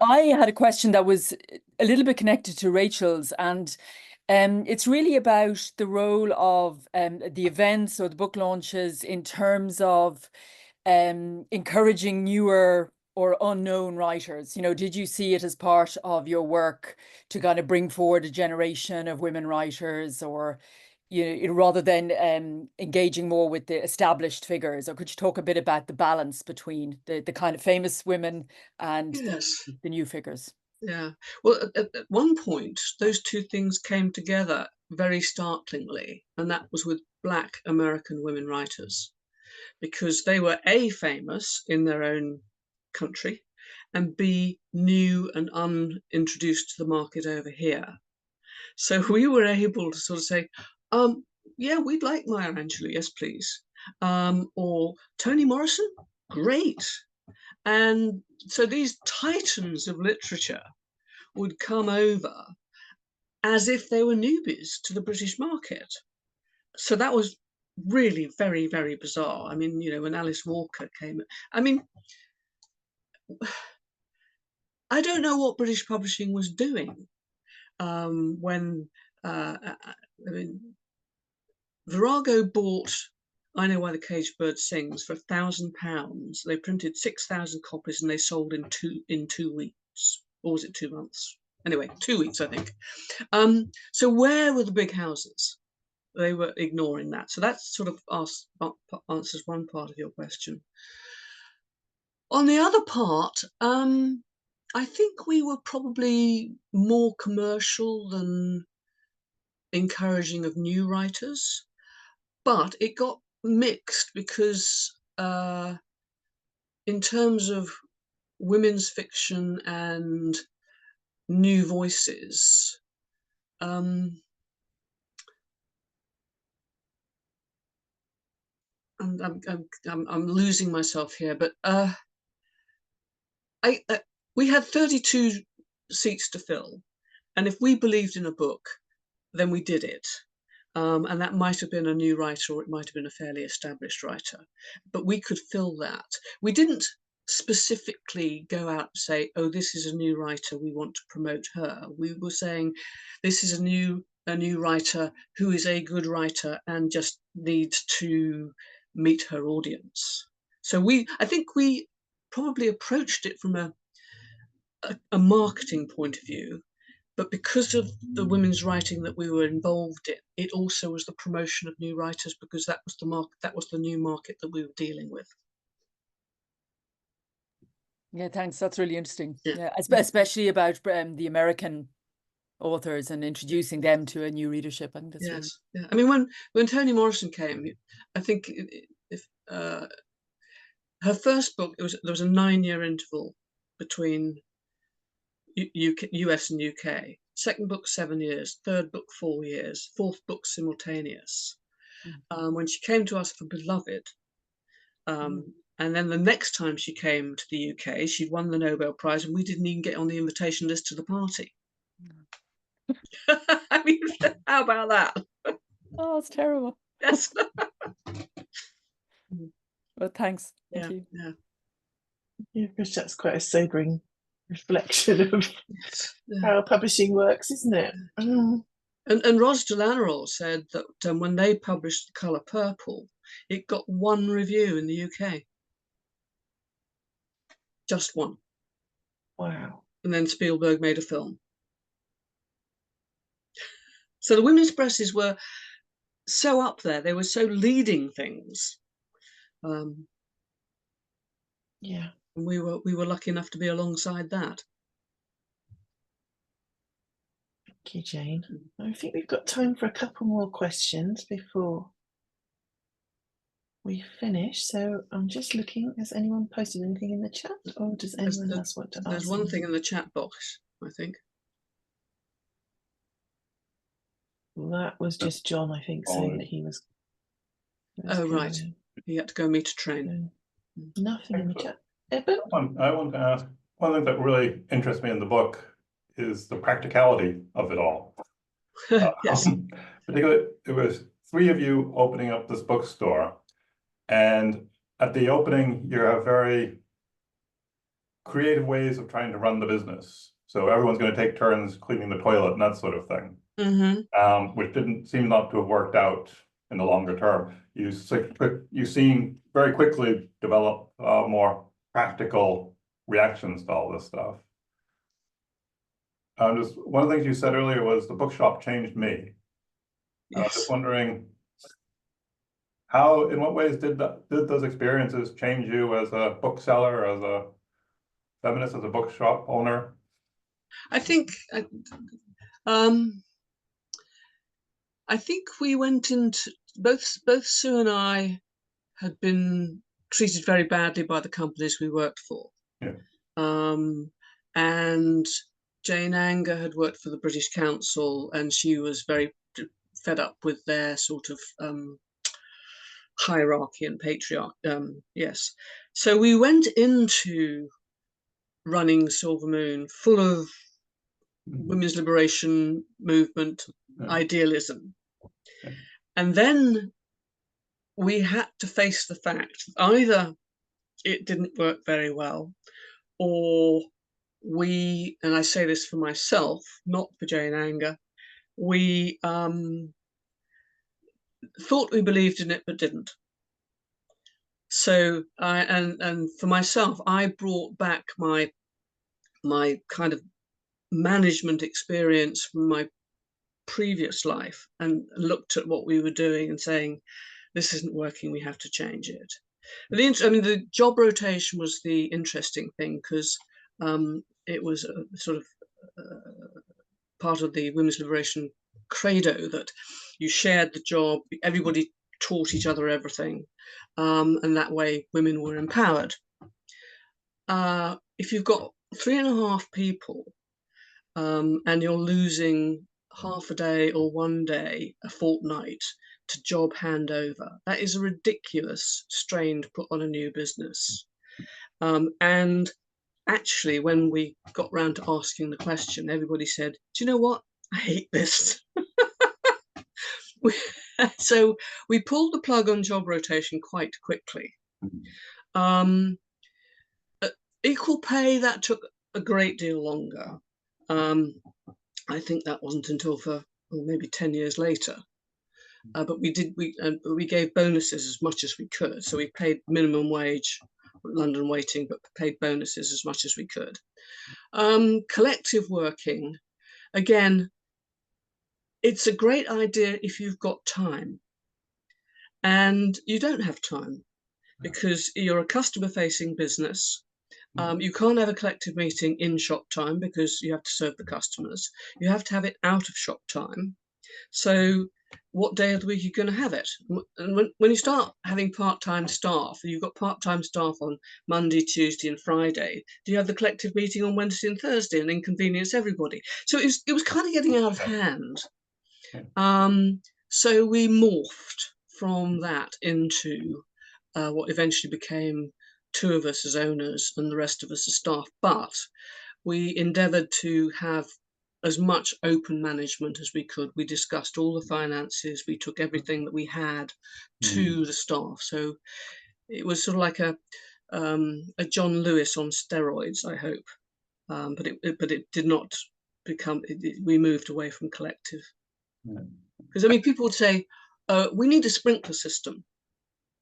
I had a question that was a little bit connected to Rachel's, and it's really about the role of the events or the book launches in terms of encouraging newer or unknown writers. You know, did you see it as part of your work to kind of bring forward a generation of women writers, or you know, rather than engaging more with the established figures? Or could you talk a bit about the balance between the kind of famous women and the new figures? Yeah, well, at one point, those two things came together very startlingly, and that was with Black American women writers, because they were A, famous in their own country, and B, new and unintroduced to the market over here. So we were able to sort of say, yeah, we'd like Maya Angelou, yes, please. Or Toni Morrison, great. And so these titans of literature would come over as if they were newbies to the British market. So that was really very, very bizarre. I mean, you know, when Alice Walker came, I mean, I don't know what British publishing was doing when, I mean, Virago bought I Know Why the Caged Bird Sings for £1,000. They printed 6,000 copies and they sold in 2 weeks. Or was it 2 months? Anyway, 2 weeks, I think. So where were the big houses? They were ignoring that. So that sort of answers one part of your question. On the other part, I think we were probably more commercial than encouraging of new writers, but it got mixed because in terms of women's fiction and new voices, I'm losing myself here, but we had 32 seats to fill, and if we believed in a book, then we did it. And that might have been a new writer, or it might have been a fairly established writer, but we could fill that. We didn't specifically go out and say, oh, this is a new writer, we want to promote her. We were saying, this is a new writer who is a good writer and just needs to meet her audience. So I think we probably approached it from a marketing point of view, but because of the women's writing that we were involved in, it also was the promotion of new writers, because that was the market, that was the new market that we were dealing with. Yeah, thanks. That's really interesting. Yeah. Yeah, especially about the American authors and introducing them to a new readership. I think that's really... Yeah. I mean, when Toni Morrison came, I think if her first book, there was a 9-year interval between US and UK. Second book 7 years, third book 4 years, fourth book simultaneous. When she came to us for Beloved, and then the next time she came to the UK, she'd won the Nobel Prize, and we didn't even get on the invitation list to the party. I mean, how about that? Oh, it's terrible. Yes. But thanks. Thank you. Yeah, because that's quite a sobering reflection of how publishing works, isn't it? And Ros Delannoy said that when they published The Colour Purple, it got 1 review in the UK. Just 1. Wow. And then Spielberg made a film. So the women's presses were so up there, they were so leading things. Yeah. And we were lucky enough to be alongside that. Thank you, Jane. I think we've got time for a couple more questions before we finish. So I'm just looking, has anyone posted anything in the chat, or does anyone else want to ask? There's one thing in the chat box, I think. That was just John, I think, saying that he was Oh, right. He had to go meet a train. Nothing in the chat. Eben? I want to ask, one thing that really interests me in the book is the practicality of it all. Yes. Particularly, there was 3 of you opening up this bookstore, and at the opening, you have very creative ways of trying to run the business. So everyone's going to take turns cleaning the toilet and that sort of thing, which didn't seem not to have worked out in the longer term. You seem very quickly develop more practical reactions to all this stuff. Just one of the things you said earlier was the bookshop changed me. Yes. I was just wondering, how, in what ways did those experiences change you as a bookseller, as a feminist, as a bookshop owner? I think we went into both Sue and I had been treated very badly by the companies we worked for. Yeah. And Jane Anger had worked for the British Council, and she was very fed up with their sort of hierarchy and patriarchy. Yes. So we went into running Silver Moon full of women's liberation movement idealism. And then we had to face the fact either it didn't work very well, or we, and I say this for myself, not for Jane Anger, we thought we believed in it but didn't. So and for myself, I brought back my kind of management experience from my previous life and looked at what we were doing and saying, this isn't working, we have to change it. I mean, the job rotation was the interesting thing, because it was a sort of part of the women's liberation credo that you shared the job, everybody taught each other everything, and that way women were empowered. If you've got 3.5 people and you're losing half a day or 1 day a fortnight to job handover. That is a ridiculous strain to put on a new business. And actually, when we got round to asking the question, everybody said, do you know what? I hate this. So we pulled the plug on job rotation quite quickly. Equal pay, that took a great deal longer. I think that wasn't until maybe 10 years later. But we gave bonuses as much as we could. So we paid minimum wage, London waiting, but paid bonuses as much as we could. Collective working, again, it's a great idea if you've got time. And you don't have time because you're a customer-facing business. You can't have a collective meeting in shop time because you have to serve the customers. You have to have it out of shop time. So what day of the week are you going to have it? And when you start having part-time staff, and you've got part-time staff on Monday, Tuesday and Friday, do you have the collective meeting on Wednesday and Thursday and inconvenience everybody? So it was kind of getting out of hand. So we morphed from that into what eventually became 2 of us as owners and the rest of us as staff. But we endeavoured to have as much open management as we could. We discussed all the finances. We took everything that we had to the staff. So it was sort of like a John Lewis on steroids, I hope. But it did not become. We moved away from collective. Because I mean, people would say, "We need a sprinkler system,"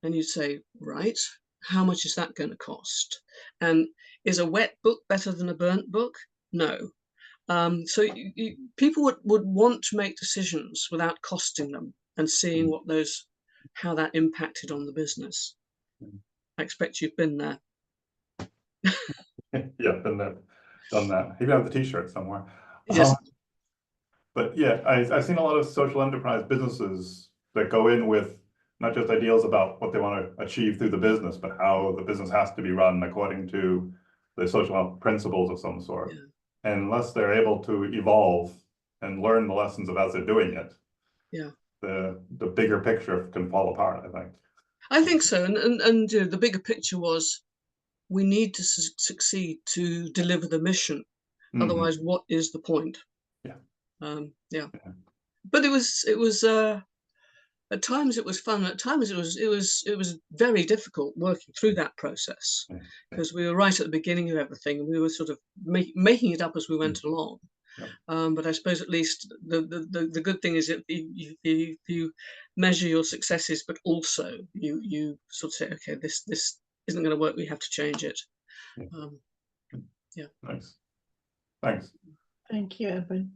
and you'd say, "Right, how much is that going to cost? And is a wet book better than a burnt book? No." So people would want to make decisions without costing them and seeing how that impacted on the business. I expect you've been there. Yeah, been there, done that. You have the T-shirt somewhere. Yes. But yeah, I've seen a lot of social enterprise businesses that go in with not just ideals about what they want to achieve through the business, but how the business has to be run according to the social principles of some sort. Yeah. And unless they're able to evolve and learn the lessons of as they're doing it, the bigger picture can fall apart, I think. I think so. And the bigger picture was we need to succeed to deliver the mission. Otherwise, what is the point? Yeah. But it was at times it was fun. At times it was very difficult working through that process because we were right at the beginning of everything and we were sort of making it up as we went along. But I suppose at least the good thing is that you measure your successes, but also you sort of say, okay, this isn't going to work. We have to change it. Nice. Thanks. Thank you, Evan.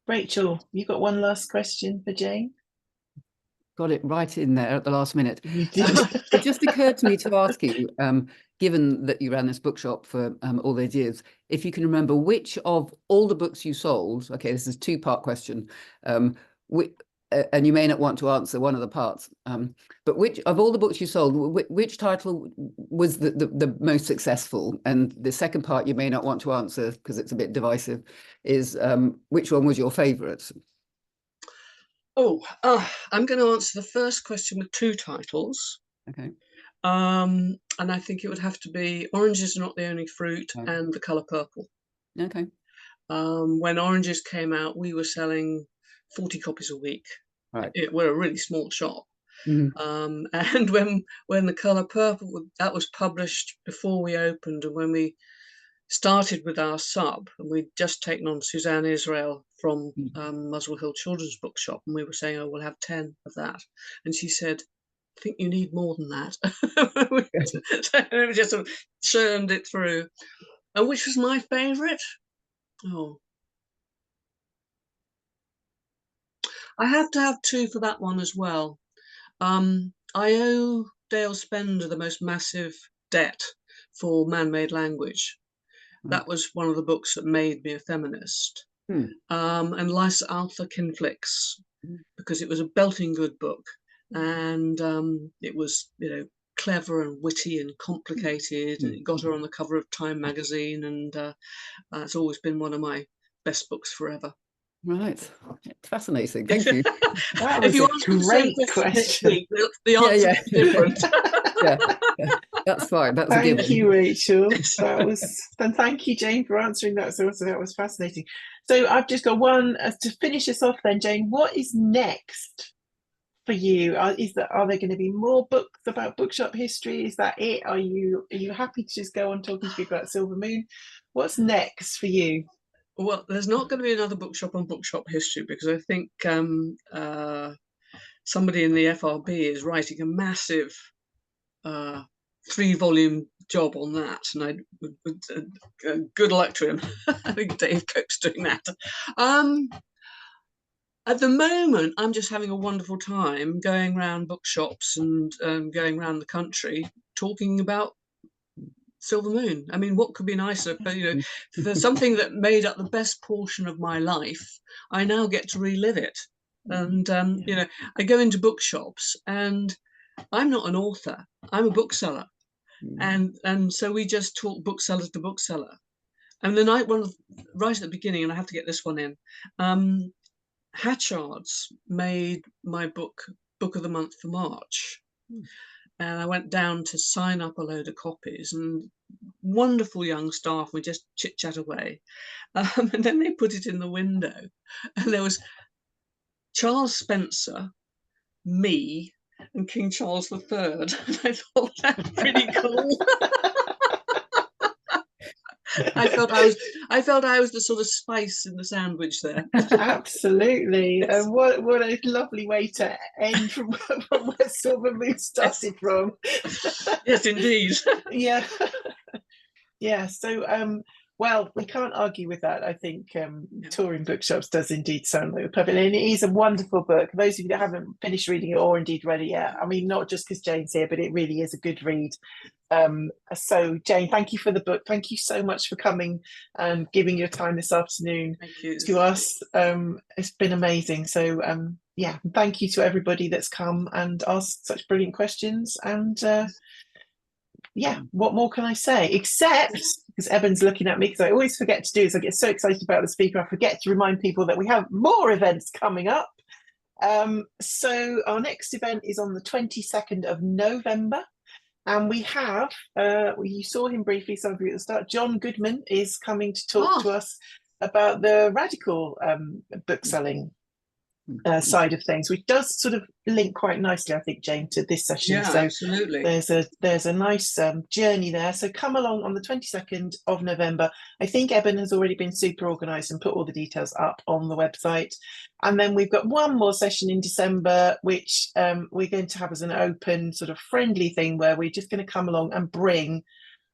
Rachel, you got one last question for Jane? Got it right in there at the last minute. You did. It just occurred to me to ask you, given that you ran this bookshop for all those years, if you can remember which of all the books you sold, okay, this is a 2-part question, and you may not want to answer one of the parts, but which of all the books you sold, which title was the most successful? And the second part you may not want to answer because it's a bit divisive, is which one was your favourite? I'm going to answer the first question with 2 titles. Okay. And I think it would have to be Oranges Are Not the Only Fruit and The Colour Purple. Okay. When Oranges came out, we were selling 40 copies a week. Right. We're a really small shop. And when The Colour Purple, that was published before we opened, and when we started with our sub, and we'd just taken on Suzanne Israel from Muswell Hill Children's Bookshop, and we were saying, oh, we'll have 10 of that. And she said, I think you need more than that. So we just sort of churned it through. And which was my favourite? I have to have 2 for that one as well. I owe Dale Spender the most massive debt for Man-Made Language. That was one of the books that made me a feminist. And Lysa Arthur Kinflick's, because it was a belting good book. And it was, clever and witty and complicated. And it got her on the cover of Time magazine. And it's always been one of my best books forever. Right. Fascinating. Thank you. That If was you a ask me the same great question next question. week, the answer is different. Yeah, that's fine. That's a Thank given. you, Rachel. Yes. That was, and thank you, Jane, for answering that. So that was fascinating. So I've just got one to finish us off. Then, Jane, what is next for you? Are there going to be more books about bookshop history? Is that it? Are you happy to just go on talking to people about Silver Moon? What's next for you? Well, there's not going to be another bookshop on bookshop history, because I think somebody in the FRB is writing a massive 3-volume job on that, and good luck to him. I think Dave Cope's doing that. At the moment, I'm just having a wonderful time going around bookshops and going around the country talking about Silver Moon. I mean, what could be nicer? But for something that made up the best portion of my life, I now get to relive it. And I go into bookshops, and I'm not an author. I'm a bookseller, and so we just talk bookseller to bookseller. And the night one, right at the beginning, and I have to get this one in. Hatchards made my book of the month for March. And I went down to sign up a load of copies, and wonderful young staff, we just chit chat away. And then they put it in the window, and there was Charles Spencer, me, and King Charles III. And I thought that was pretty cool. I felt I was the sort of spice in the sandwich there. Absolutely. Yes. And what a lovely way to end from where Silver Moon started from. Yes, indeed. Yeah. Yeah. So well, we can't argue with that. I think Touring Bookshops does indeed sound like a perfect, and it is a wonderful book. Those of you that haven't finished reading it or indeed read it yet, I mean, not just because Jane's here, but it really is a good read. So Jane, thank you for the book. Thank you so much for coming and giving your time this afternoon to us. It's been amazing. So yeah, thank you to everybody that's come and asked such brilliant questions. And yeah, what more can I say? Except, because Eben's looking at me, because I always forget to do this. I get so excited about the speaker, I forget to remind people that we have more events coming up. So our next event is on the 22nd of November. And we have, you saw him briefly, some of you at the start, John Goodman is coming to talk to us about the radical bookselling side of things, which does sort of link quite nicely, I think, Jane, to this session. Yeah, so absolutely. There's a nice journey there. So come along on the 22nd of November. I think Eben has already been super organised and put all the details up on the website. And then we've got one more session in December, which we're going to have as an open sort of friendly thing, where we're just going to come along and bring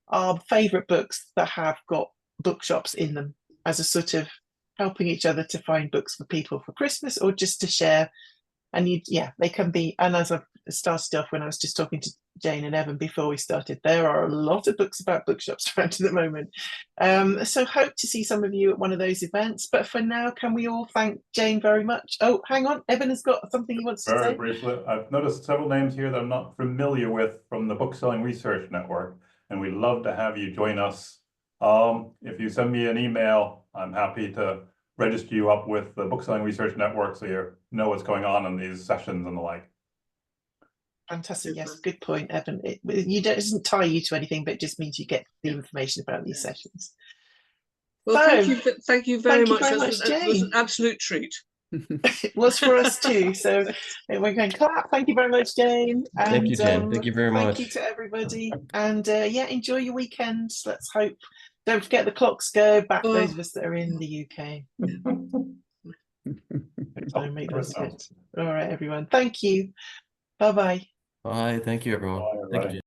our favourite books that have got bookshops in them as a sort of helping each other to find books for people for Christmas, or just to share. And they can be, and as I've started off when I was just talking to Jane and Evan before we started, there are a lot of books about bookshops around at the moment. So hope to see some of you at one of those events. But for now, can we all thank Jane very much? Oh, hang on, Evan has got something he wants to say. Very briefly, I've noticed several names here that I'm not familiar with from the Bookselling Research Network, and we'd love to have you join us. If you send me an email, I'm happy to register you up with the Bookselling Research Network, so you know what's going on in these sessions and the like. Fantastic. Yes, good point, Evan. It doesn't tie you to anything, but it just means you get the information about these sessions. Well, so, thank you very much. Jane. It was an absolute treat. It was for us too. So we're going to clap. Thank you very much, Jane. And, thank you, Jane. Thank you very much. Thank you to everybody. And yeah, enjoy your weekends. Let's hope. Don't forget the clocks go back, those of us that are in the UK. Make those fit. All right, everyone. Thank you. Bye-bye. Bye. Thank you, everyone. Bye, Thank you, Jane.